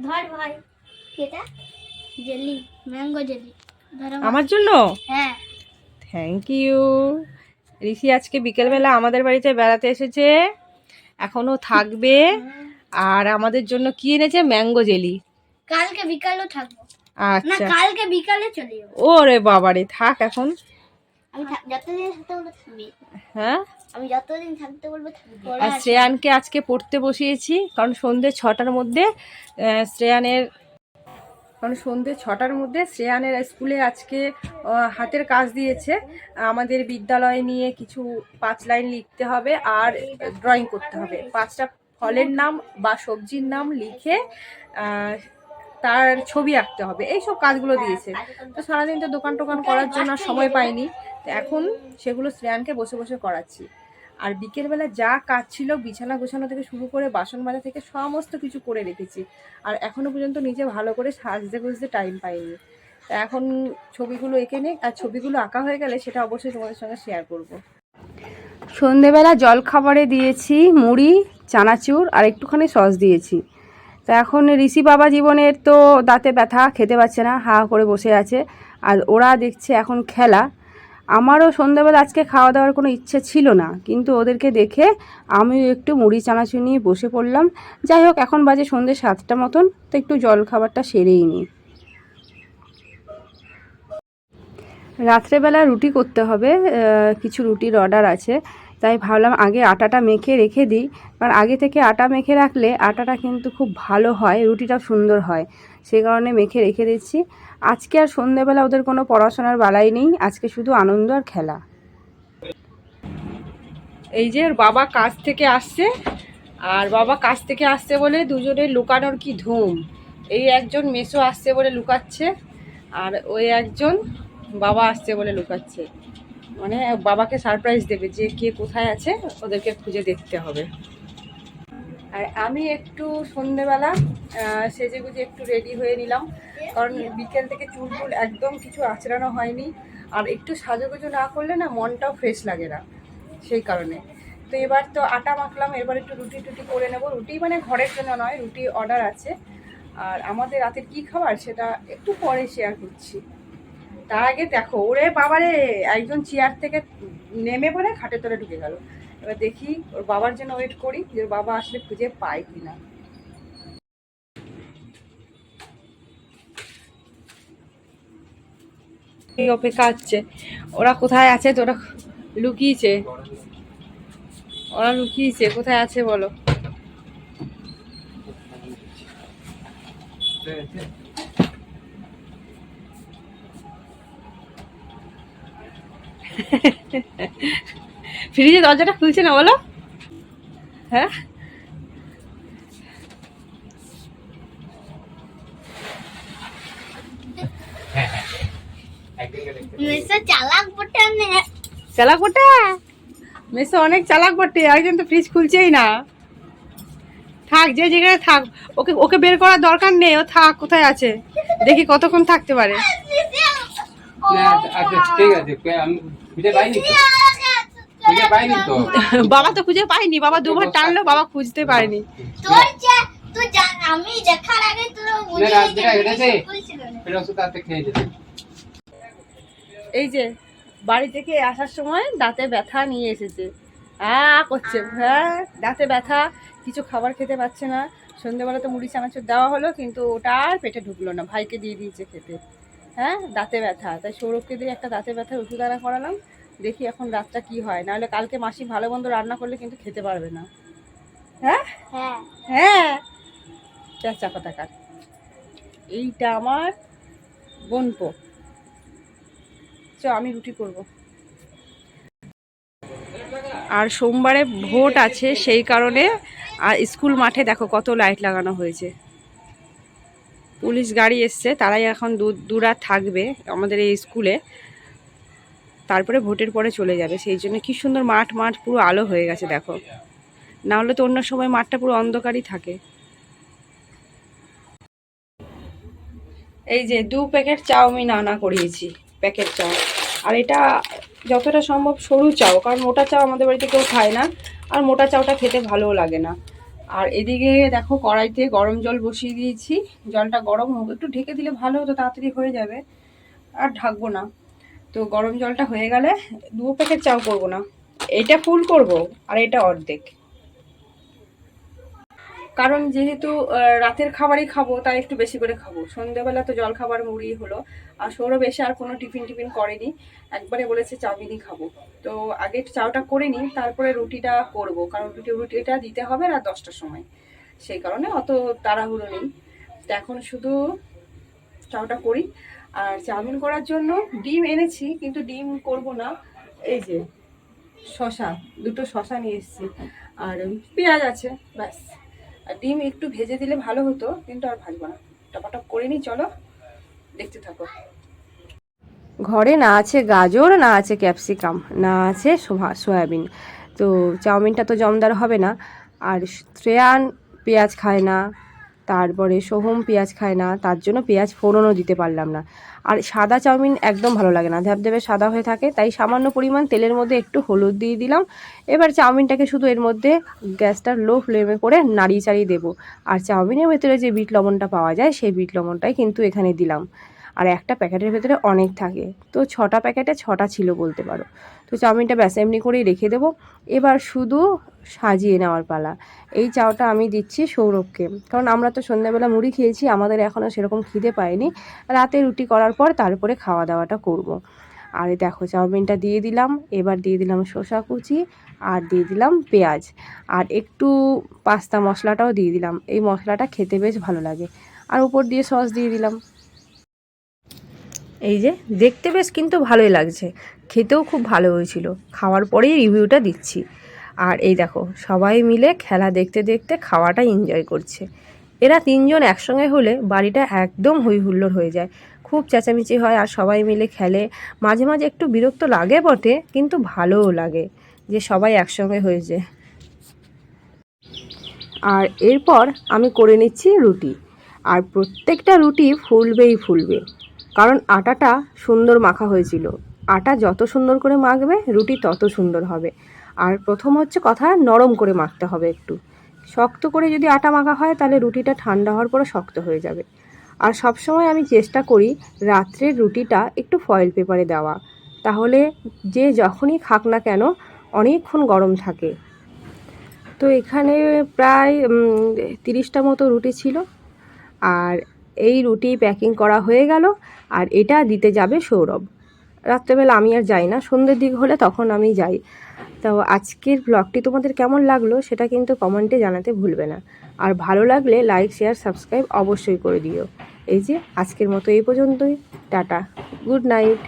ধর ভাই এটা জেলি ম্যাঙ্গো জেলি আমার জন্য? হ্যাঁ থ্যাংক ইউ। ঋষি আজকে বিকেলবেলা আমাদের বাড়িতে বেড়াতে এসেছে, এখনো থাকবে। আর আমাদের জন্য কি এনেছে? Mango jelly. কালকে বিকালেও থাকবো। না আচ্ছা, কালকে বিকালে চলে যাবো। ওরে বাবারে, থাক এখন। আমি যতদিন থাকতে বলবো থাকবি। হ্যাঁ, আমি যতদিন থাকতে বলবো থাকবি। আর শ্রেয়ানকে আজকে পড়তে বসিয়েছি, কারণ সন্ধ্যে 6টার মধ্যে শ্রেয়ানের স্কুলে আজকে হাতের কাজ দিয়েছে। আমাদের বিদ্যালয় নিয়ে কিছু 5 লাইন লিখতে হবে আর ড্রয়িং করতে হবে। 5টা ফলের নাম বা সবজির নাম লিখে তার ছবি আঁকতে হবে, এইসব কাজগুলো দিয়েছে। তো সারাদিন তো দোকান টোকান করার জন্য আর সময় পাইনি, তো এখন সেগুলো শ্রেয়ানকে বসে বসে করাচ্ছি। আর বিকেলবেলা যা কাজ ছিল, বিছানা গোছানো থেকে শুরু করে বাসন মাজা থেকে সমস্ত কিছু করে রেখেছি। আর এখনো পর্যন্ত নিজে ভালো করে সাজতে গুজতে টাইম পাইনি। তা এখন ছবিগুলো এঁকে নিই, আর ছবিগুলো আঁকা হয়ে গেলে সেটা অবশ্যই তোমাদের সঙ্গে শেয়ার করব। সন্ধেবেলা জল খাবারে দিয়েছি মুড়ি, চানাচুর আর একটুখানি সস দিয়েছি। তা এখন ঋষি বাবা জীবনের তো দাঁতে ব্যথা, খেতে পাচ্ছে না, হা করে বসে আছে। আর ওরা দেখছে এখন খেলা। আমারও সন্ধ্যাবেলা আজকে খাওয়া দাওয়ার কোনো ইচ্ছে ছিল না, কিন্তু ওদেরকে দেখে আমিও একটু মুড়ি চানাচুর নিয়ে বসে পড়লাম। যাই হোক, এখন বাজে সন্ধ্যে 7টা মতন, তো একটু জল খাবারটা সেরেই নিই। রাত্রেবেলা রুটি করতে হবে, কিছু রুটির অর্ডার আছে, তাই ভাবলাম আগে আটাটা মেখে রেখে দিই। কারণ আগে থেকে আটা মেখে রাখলে আটাটা কিন্তু খুব ভালো হয়, রুটিটাও সুন্দর হয়, সেই কারণে মেখে রেখে দিচ্ছি। আজকে আর সন্ধ্যেবেলা ওদের কোনো পড়াশোনার বালাই নেই, আজকে শুধু আনন্দ আর খেলা। এই যে ওর বাবা কাজ থেকে আসছে, আর বাবা কাজ থেকে আসছে বলে দুজনের লুকানোর কি ধুম। এই একজন মেসো আসছে বলে লুকাচ্ছে, আর ওই একজন বাবা আসছে বলে লুকাচ্ছে। মানে বাবাকে সারপ্রাইজ দেবে যে কে কোথায় আছে, ওদেরকে খুঁজে দেখতে হবে। আর আমি একটু সন্ধেবেলা সেজে গুজে একটু রেডি হয়ে নিলাম, কারণ বিকেল থেকে চুল টুল একদম কিছু আঁচড়ানো হয়নি। আর একটু সাজুগুজু না করলে না মনটাও ফ্রেশ লাগে না, সেই কারণে। তো এবার তো আটা মাখলাম, এবার একটু রুটি টুটি করে নেব। রুটি মানে ঘরের জন্য নয়, রুটি অর্ডার আছে। আর আমাদের রাতের কী খাবার সেটা একটু পরে শেয়ার করছি। তার আগে দেখো, ওরে বাবারে, একজন চেয়ার থেকে নেমে পড়ে খাটের তলে ঢুকে গেল। এবার দেখি, ওর বাবার জন্য ওয়েট করি যে ওর বাবা আসলে খুঁজে পায় কিনা। এই অপেক্ষা হচ্ছে, ওরা কোথায় আছে? তো ওরা লুকিয়েছে, কোথায় আছে বলো? ফ্রিজে দরজাটা খুলছে না বলো? হ্যাঁ, চালাক বটে। চালাক বটে মেসো, অনেক চালাক বটে। একজন তো ফ্রিজ খুলছেই না। থাক, যে জায়গায় থাক, ওকে ওকে বের করার দরকার নেই, ও থাক। কোথায় আছে দেখি, কতক্ষণ থাকতে পারে। বাবা তো খুঁজে পাইনি, বাবা দুবার টানলো, বাবা খুঁজতে পারেনি। এই যে বাড়ি থেকে আসার সময় দাঁতে ব্যথা নিয়ে এসেছে, করছে, হ্যাঁ দাঁতে ব্যথা, কিছু খাবার খেতে পাচ্ছে না। সন্ধ্যেবেলা তো মুড়ি চানাচুর দেওয়া হলো, কিন্তু ওটা আর পেটে ঢুকলো না, ভাইকে দিয়ে দিয়েছে খেতে। হ্যাঁ, দাঁতে ব্যথা, তাই সৌরভকে দিয়ে একটা দাঁতে ব্যথার ওষুধ আনা করালাম। দেখি এখন রাতটা কি হয়, নাহলে কালকে মাসি ভালো মন্দ রান্না করলে কিন্তু খেতে পারবে না। হ্যাঁ হ্যাঁ হ্যাঁ, চাপা থাকার। এইটা আমার বোনপো। আমি রুটি করব। আর সোমবারে ভোট আছে, সেই কারণে আর স্কুল মাঠে দেখো কত লাইট লাগানো হয়েছে। পুলিশ গাড়ি এসছে, তারাই এখন দু রাত থাকবে আমাদের এই স্কুলে, তারপরে ভোটের পরে চলে যাবে। সেই জন্য কি সুন্দর মাঠ পুরো আলো হয়ে গেছে দেখো, না হলে তো অন্য সময় মাঠটা পুরো অন্ধকারই থাকে। এই যে 2 প্যাকেট চাউমিন আনা করিয়েছি, প্যাকেট চাউ। আর এটা যতটা সম্ভব সরু চাউ, কারণ মোটা চাউ আমাদের বাড়িতে কেউ খায় না, আর মোটা চাউটা খেতে ভালোও লাগে না। আর এদিকে দেখো কড়াইতে গরম জল বসিয়ে দিয়েছি, জলটা গরম হোক, একটু ঢেকে দিলে ভালো হতো, তাড়াতাড়ি হয়ে যাবে। আর ঢাকবো না। তো গরম জলটা হয়ে গেলে 2 প্যাকেট চাউ করব না, এটা ফুল করব আর এটা অর্ধেক। কারণ যেহেতু রাতের খাবারই খাবো, তাই একটু বেশি করে খাবো। সন্ধ্যেবেলা তো জল খাবার মুড়ি হলো, আর সৌরভ এসে আর কোনো টিফিন করেনি, একবারে বলেছে চাউমিনই খাবো। তো আগে একটু চাউটা করে নিই, তারপরে রুটিটা করব, কারণ রুটিটা দিতে হবে রাত 10টার সময়, সেই কারণে অত তাড়াহুড়ো নেই। তো এখন শুধু চাউটা করি। আর চাউমিন করার জন্য ডিম এনেছি, কিন্তু ডিম করব না। এই যে শশা, 2টো শশা নিয়ে এসেছি, আর পেঁয়াজ আছে, ব্যাস। আর ডিম একটু ভেজে দিলে ভালো হতো, কিন্তু আর ভাজবো না, টপাটপ করে নিই। চলো দেখতে থাকো। ঘরে না আছে গাজর, না আছে ক্যাপসিকাম, না আছে সয়াবিন। তো চাউমিনটা তো জমদার হবে না। আর শ্রেয়ান পেঁয়াজ খায় না, তারপরে সোহম পেঁয়াজ খায় না, তার জন্য পেঁয়াজ ফোড়নও দিতে পারলাম না। আর সাদা চাউমিন একদম ভালো লাগে না, ধ্যাপধ্যাপে সাদা হয়ে থাকে, তাই সামান্য পরিমাণ তেলের মধ্যে একটু হলুদ দিয়ে দিলাম। এবার চাউমিনটাকে শুধু এর মধ্যে গ্যাসটা লো ফ্লেমে করে নাড়িয়ে চাড়িয়ে দেবো। আর চাউমিনের ভেতরে যে বিট লবণটা পাওয়া যায়, সেই বিট লবণটাই কিন্তু এখানে দিলাম। আর একটা প্যাকেটের ভেতরে অনেক থাকে, তো 6টা প্যাকেটে 6টা ছিল বলতে পারো। তো চাউমিনটা ব্যাস এমনি করেই রেখে দেবো। এবার শুধু সাজিয়ে নেওয়ার পালা। এই চাউটা আমি দিচ্ছি সৌরভকে, কারণ আমরা তো সন্ধ্যাবেলা মুড়ি খেয়েছি, আমাদের এখনও সেরকম খিদে পায়নি। রাতে রুটি করার পর তারপরে খাওয়া দাওয়াটা করব। আর দেখো চাউমিনটা দিয়ে দিলাম, এবার দিয়ে দিলাম শসা কুচি, আর দিয়ে দিলাম পেঁয়াজ, আর একটু পাস্তা মশলাটাও দিয়ে দিলাম। এই মশলাটা খেতে বেশ ভালো লাগে। আর উপর দিয়ে সস দিয়ে দিলাম। এই যে দেখতে বেশ কিন্তু ভালোই লাগছে, খেতেও খুব ভালো হয়েছিল। খাওয়ার পরেই রিভিউটা দিচ্ছি। আর এই দেখো সবাই মিলে খেলা দেখতে দেখতে খাওয়াটা এনজয় করছে। এরা 3জন একসঙ্গে হলে বাড়িটা একদম হই হুল্লোড় হয়ে যায়, খুব চেঁচামেচি হয়, আর সবাই মিলে খেলে। মাঝে মাঝে একটু বিরক্ত লাগে বটে, কিন্তু ভালোও লাগে যে সবাই একসঙ্গে হয়েছে। আর এরপর আমি করে নিচ্ছি রুটি। আর প্রত্যেকটা রুটি ফুলবেই ফুলবে, কারণ আটাটা সুন্দর মাখা হয়েছিল। আটা যত সুন্দর করে মাখবে রুটি তত সুন্দর হবে। আর প্রথম হচ্ছে কথা, নরম করে মাখতে হবে একটু। শক্ত করে যদি আটা মাখা হয় তাহলে রুটিটা ঠান্ডা হওয়ার পরে শক্ত হয়ে যাবে। আর সবসময় আমি চেষ্টা করি রাত্রের রুটিটা একটু ফয়েল পেপারে দেওয়া, তাহলে যে যখনই খাক না কেন অনেকক্ষণ গরম থাকে। তো এখানে প্রায় 30টা মতো রুটি ছিল। আর এই রুটি প্যাকিং করা হয়ে গেল, আর এটা দিতে যাবে সৌরভ। রাত্রেবেলা আমি আর যাই না, সন্ধ্যের দিক হলে তখন আমি যাই। তো আজকের ব্লগটি তোমাদের কেমন লাগলো সেটা কিন্তু কমেন্টে জানাতে ভুলবে না। আর ভালো লাগলে লাইক শেয়ার সাবস্ক্রাইব অবশ্যই করে দিও। এই যে আজকের মতো এই পর্যন্তই, টাটা, গুড নাইট।